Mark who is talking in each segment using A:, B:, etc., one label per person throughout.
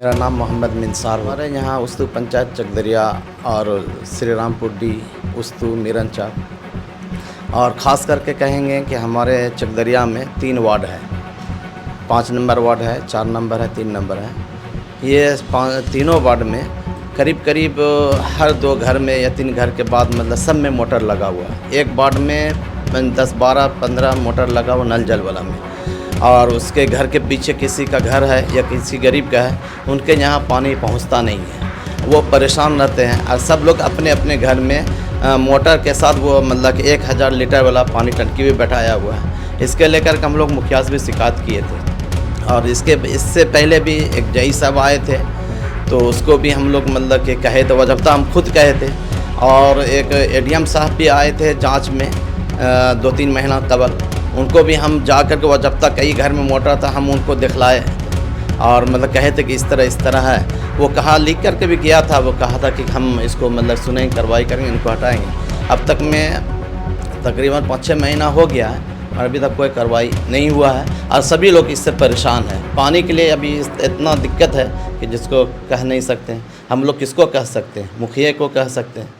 A: मेरा नाम मोहम्मद मिनसार। हमारे यहाँ उस्तू पंचायत चकदरिया और श्री रामपुर डी उस्तू मीरनचक और ख़ास करके कहेंगे कि हमारे चकदरिया में 3 वार्ड है। 5 नंबर वार्ड है, 4 नंबर है, 3 नंबर है। ये तीनों वार्ड में करीब करीब हर 2 घर में या 3 घर के बाद मतलब सब में मोटर लगा हुआ है। एक वार्ड में 10, 12, 15 मोटर लगा हुआ नल जल वाला में, और उसके घर के पीछे किसी का घर है या किसी गरीब का है, उनके यहाँ पानी पहुँचता नहीं है, वो परेशान रहते हैं। और सब लोग अपने अपने घर में मोटर के साथ वो मतलब कि 1000 लीटर वाला पानी टंकी भी बैठाया हुआ है। इसके लेकर के हम लोग मुखिया से भी शिकायत किए थे, और इससे पहले भी एक जई साहब आए थे, तो उसको भी हम लोग मतलब कि कहे तो वजबता हम खुद कहे थे। और एक एडीएम साहब भी आए थे जाँच में 2-3 महीना कबल, उनको भी हम जा कर के वो जब तक कई घर में मोटर था हम उनको दिखलाए और मतलब कहे थे कि इस तरह है। वो कहा लिख करके भी गया था, वो कहा था कि हम इसको मतलब सुनेंगे, कार्रवाई करेंगे, इनको हटाएंगे। अब तक में तकरीबन 5-6 महीना हो गया है और अभी तक कोई कार्रवाई नहीं हुआ है, और सभी लोग इससे परेशान हैं। पानी के लिए अभी इतना दिक्कत है कि जिसको कह नहीं सकते हैं। हम लोग किसको कह सकते हैं? मुखिया को कह सकते हैं।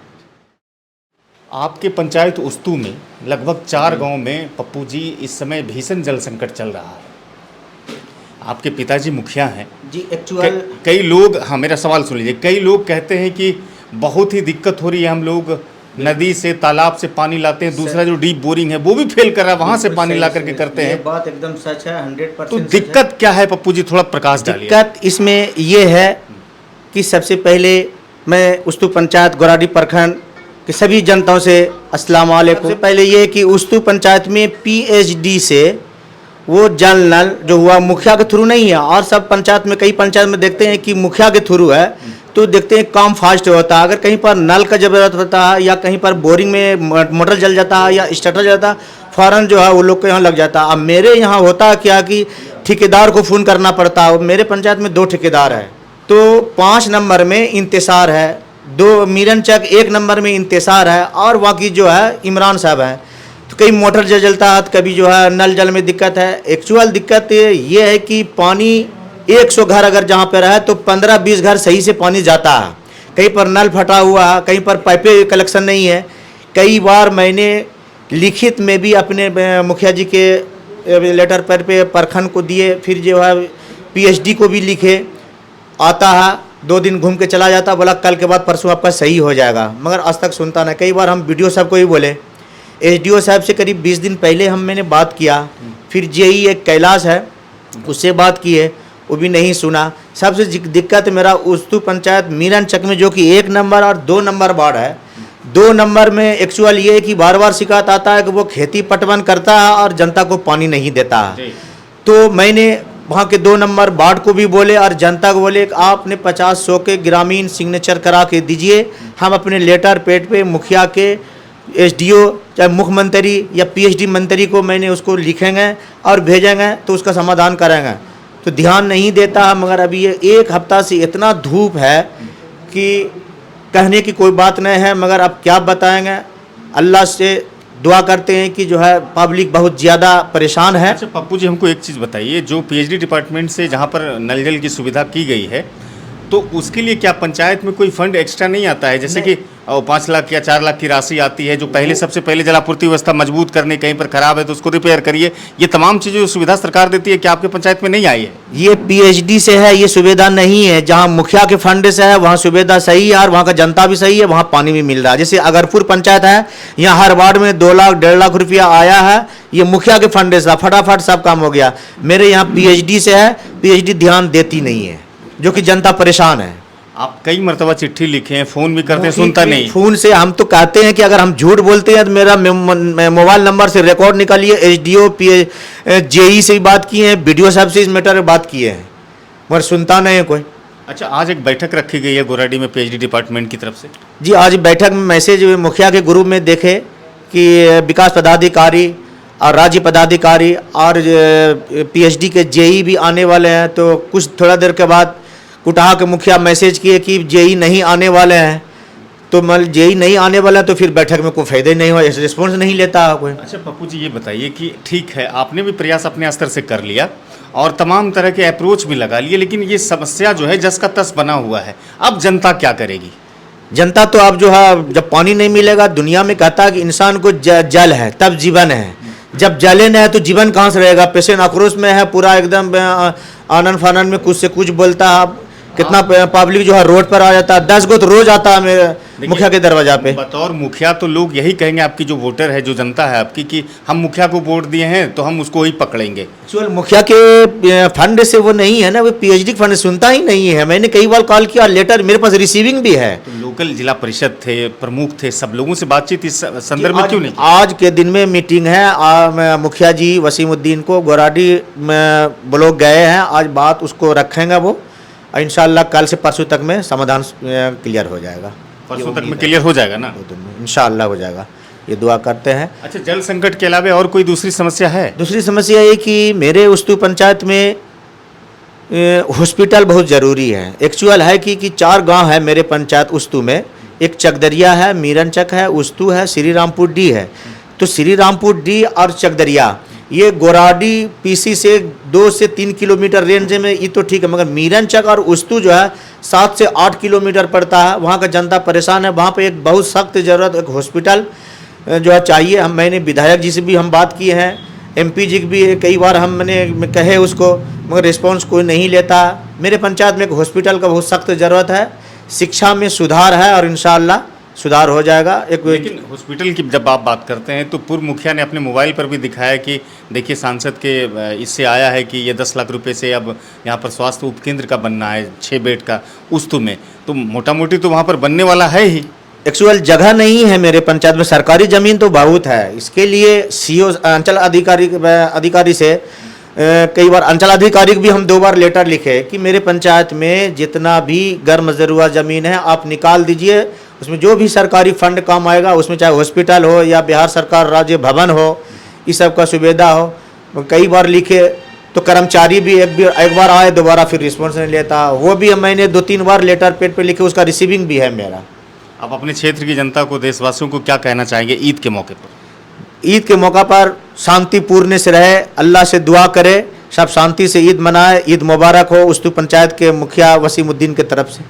B: आपके पंचायत उस्तू में लगभग 4 गांव में पप्पू जी इस समय भीषण जल संकट चल रहा है। आपके पिताजी मुखिया हैं
C: जी। एक्चुअल
B: कई लोग, हाँ मेरा सवाल सुन लीजिए, कई लोग कहते हैं कि बहुत ही दिक्कत हो रही है, हम लोग नदी से तालाब से पानी लाते हैं, दूसरा जो डीप बोरिंग है वो भी फेल कर रहा है, वहाँ से पानी ला करके करते हैं।
C: बात एकदम सच है, 100%।
B: तो दिक्कत क्या है पप्पू जी, थोड़ा प्रकाश डालिए।
C: दिक्कत इसमें ये है कि सबसे पहले मैं उस्तू पंचायत गोराडी प्रखंड कि सभी जनताओं से अस्सलाम वालेकुम। सबसे पहले ये कि उस्तू पंचायत में पीएचडी से वो जल नल जो हुआ मुखिया के थ्रू नहीं है, और सब पंचायत में कई पंचायत में देखते हैं कि मुखिया के थ्रू है, तो देखते हैं काम फास्ट होता है। अगर कहीं पर नल का ज़रूरत होता है या कहीं पर बोरिंग में मोटर जल जाता है या स्टार्टर जल जाता है, फ़ौरन जो है वो लोग के यहाँ लग जाता है। अब मेरे यहाँ होता क्या कि ठेकेदार को फ़ोन करना पड़ता है। मेरे पंचायत में 2 ठेकेदार है, तो 5 नंबर में इंतज़ार है, 2 मीरनचक 1 नंबर में इंतज़ार है, और बाकी जो है इमरान साहब हैं। तो कई मोटर जलता है, कभी जो है नल जल में दिक्कत है। एक्चुअल दिक्कत ये है कि पानी 100 घर अगर जहाँ पर है तो 15-20 घर सही से पानी जाता है, कहीं पर नल फटा हुआ है, कहीं पर पाइपें कलेक्शन नहीं है। कई बार मैंने लिखित में भी अपने मुखिया जी के लेटर पर पे प्रखंड को दिए, फिर जो है पीएचडी को भी लिखे, आता है 2 दिन घूम के चला जाता, बोला कल के बाद परसों आपका सही हो जाएगा, मगर आज तक सुनता नहीं। कई बार हम बीडीओ साहब को भी बोले, एसडीओ साहब से करीब 20 दिन पहले मैंने बात किया, फिर जेई एक कैलाश है उससे बात की है, वो भी नहीं सुना। सबसे दिक्कत मेरा उस्तू पंचायत मीरनचक में जो कि 1 नंबर और 2 नंबर वार्ड है। 2 नंबर में एक्चुअल ये है कि बार बार शिकायत आता है कि वो खेती पटवन करता है और जनता को पानी नहीं देता है। तो मैंने वहाँ के 2 नंबर वार्ड को भी बोले और जनता को बोले कि आपने 50-100 के ग्रामीण सिग्नेचर करा के दीजिए, हम अपने लेटर पेड पे मुखिया के, एसडीओ, चाहे मुख्यमंत्री या पीएचडी मंत्री को मैंने उसको लिखेंगे और भेजेंगे, तो उसका समाधान करेंगे। तो ध्यान नहीं देता है। मगर अभी ये 1 हफ्ता से इतना धूप है कि कहने की कोई बात नहीं है, मगर अब क्या बताएंगे। अल्लाह से दुआ करते हैं कि जो है पब्लिक बहुत ज़्यादा परेशान है।
B: अच्छा पप्पू जी, हमको एक चीज़ बताइए, जो पीएचडी डिपार्टमेंट से जहाँ पर नल जल की सुविधा की गई है, तो उसके लिए क्या पंचायत में कोई फंड एक्स्ट्रा नहीं आता है? जैसे कि 5 लाख या 4 लाख की राशि आती है, जो पहले सबसे पहले जलापूर्ति व्यवस्था मजबूत करने, कहीं पर खराब है तो उसको रिपेयर करिए, ये तमाम चीज़ें सुविधा सरकार देती है, क्या आपके पंचायत में नहीं आई है?
C: ये पीएचडी से है, ये सुविधा नहीं है। जहाँ मुखिया के फंड से है वहाँ सुविधा सही है, और वहाँ का जनता भी सही है, वहाँ पानी भी मिल रहा है। जैसे अगरपुर पंचायत है, यहाँ हर वार्ड में 2 लाख 1.5 लाख रुपया आया है, ये मुखिया के फंड से फटाफट सब काम हो गया। मेरे यहाँ पीएचडी से है, पीएचडी ध्यान देती नहीं है, जो कि जनता परेशान है।
B: आप कई मरतबा चिट्ठी लिखे हैं, फ़ोन भी करते हैं, सुनता नहीं।
C: फ़ोन से हम तो कहते हैं कि अगर हम झूठ बोलते हैं तो मेरा मोबाइल नंबर से रिकॉर्ड निकालिए। एसडीओ जेई से भी बात किए हैं, बीडीओ साहब से इस मैटर में बात किए हैं, मगर सुनता नहीं है कोई।
B: अच्छा, आज एक बैठक रखी गई है गोराडी में पीएचडी डिपार्टमेंट की तरफ से।
C: जी, आज बैठक में मैसेज मुखिया के ग्रुप में देखे कि विकास पदाधिकारी और राज्य पदाधिकारी और पीएचडी के जेई भी आने वाले हैं। तो कुछ थोड़ा देर के बाद कुटाहा के मुखिया मैसेज किए कि जेई नहीं आने वाले हैं, तो मतलब जेई नहीं आने वाला, तो फिर बैठक में कोई फायदा ही नहीं हुआ, रिस्पॉन्स नहीं लेता कोई।
B: अच्छा पप्पू जी, ये बताइए कि ठीक है, आपने भी प्रयास अपने स्तर से कर लिया, और तमाम तरह के अप्रोच भी लगा लिए, लेकिन ये समस्या जो है जस का तस बना हुआ है। अब जनता क्या करेगी?
C: जनता तो अब जो है, जब पानी नहीं मिलेगा, दुनिया में कहता है कि इंसान को जल है तब जीवन है, जब जले न है तो जीवन कहाँ से रहेगा। पेशेंट आक्रोश में है, पूरा एकदम आनन फानन में कुछ से कुछ बोलता है। कितना पब्लिक जो है रोड पर आ जाता है, 10 गो तो रोज आता है मेरे मुखिया के दरवाजा पे।
B: बतौर मुखिया तो लोग यही कहेंगे, आपकी जो वोटर है, जो जनता है आपकी, कि हम मुखिया को वोट दिए हैं तो हम उसको ही पकड़ेंगे।
C: एक्चुअल मुखिया के फंड से वो नहीं है ना, वो पीएचडी फंड सुनता ही नहीं है। मैंने कई बार कॉल किया, लेटर मेरे पास रिसीविंग भी है।
B: तो लोकल जिला परिषद थे, प्रमुख थे, सब लोगों से बातचीत इस संदर्भ में क्यों नहीं?
C: आज के दिन में मीटिंग है, मुखिया जी वसीमुद्दीन को गोराडी में ब्लॉक गए हैं, आज बात उसको रखेंगे वो। इंशाल्लाह कल से परसों तक में समाधान क्लियर हो जाएगा।
B: परसों तक में क्लियर हो जाएगा ना?
C: इंशाल्लाह हो जाएगा, ये दुआ करते हैं।
B: अच्छा, जल संकट के अलावा और कोई दूसरी समस्या है?
C: दूसरी समस्या ये कि मेरे उस्तू पंचायत में हॉस्पिटल बहुत ज़रूरी है। एक्चुअल है कि 4 गांव है मेरे पंचायत उस्तू में। एक चकदरिया है, मीरनचक है, उस्तू है, श्री रामपुर डी है। तो श्री रामपुर डी और चकदरिया ये गोराडी पीसी से 2 से 3 किलोमीटर रेंज में, ये तो ठीक है, मगर मीरनचक और उस्तू जो है 7 से 8 किलोमीटर पड़ता है। वहाँ का जनता परेशान है। वहाँ पे एक बहुत सख्त ज़रूरत, एक हॉस्पिटल जो है चाहिए। मैंने विधायक जी से भी हम बात की है, एमपी जी भी कई बार हमने कहे उसको, मगर रिस्पॉन्स कोई नहीं लेता। मेरे पंचायत में एक हॉस्पिटल का बहुत सख्त ज़रूरत है। शिक्षा में सुधार है और इंशाअल्लाह सुधार हो जाएगा।
B: लेकिन हॉस्पिटल की जब आप बात करते हैं तो पूर्व मुखिया ने अपने मोबाइल पर भी दिखाया कि देखिए सांसद के इससे आया है कि ये 10 लाख रुपए से अब यहाँ पर स्वास्थ्य उपकेंद्र का बनना है 6 बेड का उस्तू में। तो मोटा मोटी तो वहाँ पर बनने वाला है ही।
C: एक्चुअल जगह नहीं है मेरे पंचायत में, सरकारी ज़मीन तो बहुत है। इसके लिए सीओ अंचल अधिकारी से कई बार अंचल अधिकारी को भी हम 2 बार लेटर लिखे कि मेरे पंचायत में जितना भी गर्म ज़रूरत ज़मीन है आप निकाल दीजिए, उसमें जो भी सरकारी फंड काम आएगा, उसमें चाहे हॉस्पिटल हो या बिहार सरकार राज्य भवन हो, इस सब का सुविधा हो। कई बार लिखे तो कर्मचारी भी एक बार आए, दोबारा फिर रिस्पॉन्स नहीं लेता। वो भी मैंने 2-3 बार लेटर पेड पे लिखे, उसका रिसीविंग भी है मेरा।
B: आप अपने क्षेत्र की जनता को, देशवासियों को क्या कहना चाहेंगे ईद के मौके पर?
C: ईद के मौका पर शांतिपूर्ण से रहे, अल्लाह से दुआ करे, सब शांति से ईद मनाए। ईद मुबारक हो उस्तू पंचायत के मुखिया वसीमुद्दीन की तरफ से।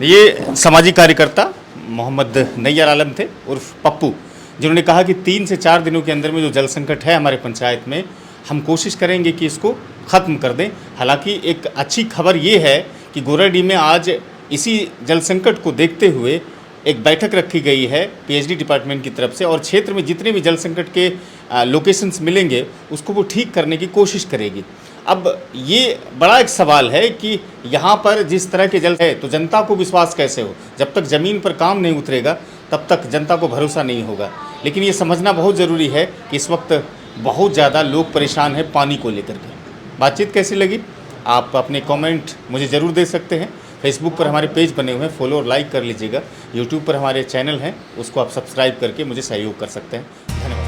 B: ये सामाजिक कार्यकर्ता मोहम्मद नैयर आलम थे उर्फ पप्पू, जिन्होंने कहा कि 3 से 4 दिनों के अंदर में जो जल संकट है हमारे पंचायत में, हम कोशिश करेंगे कि इसको ख़त्म कर दें। हालांकि एक अच्छी खबर ये है कि गोराडी में आज इसी जल संकट को देखते हुए एक बैठक रखी गई है पीएचडी डिपार्टमेंट की तरफ से, और क्षेत्र में जितने भी जल संकट के लोकेशंस मिलेंगे उसको वो ठीक करने की कोशिश करेगी। अब ये बड़ा एक सवाल है कि यहाँ पर जिस तरह के जल है तो जनता को विश्वास कैसे हो? जब तक ज़मीन पर काम नहीं उतरेगा तब तक जनता को भरोसा नहीं होगा। लेकिन ये समझना बहुत ज़रूरी है कि इस वक्त बहुत ज़्यादा लोग परेशान हैं पानी को लेकर के। बातचीत कैसी लगी आप अपने कमेंट मुझे ज़रूर दे सकते हैं। फेसबुक पर हमारे पेज बने हुए हैं, फॉलो और लाइक कर लीजिएगा। यूट्यूब पर हमारे चैनल हैं, उसको आप सब्सक्राइब करके मुझे सहयोग कर सकते हैं। धन्यवाद।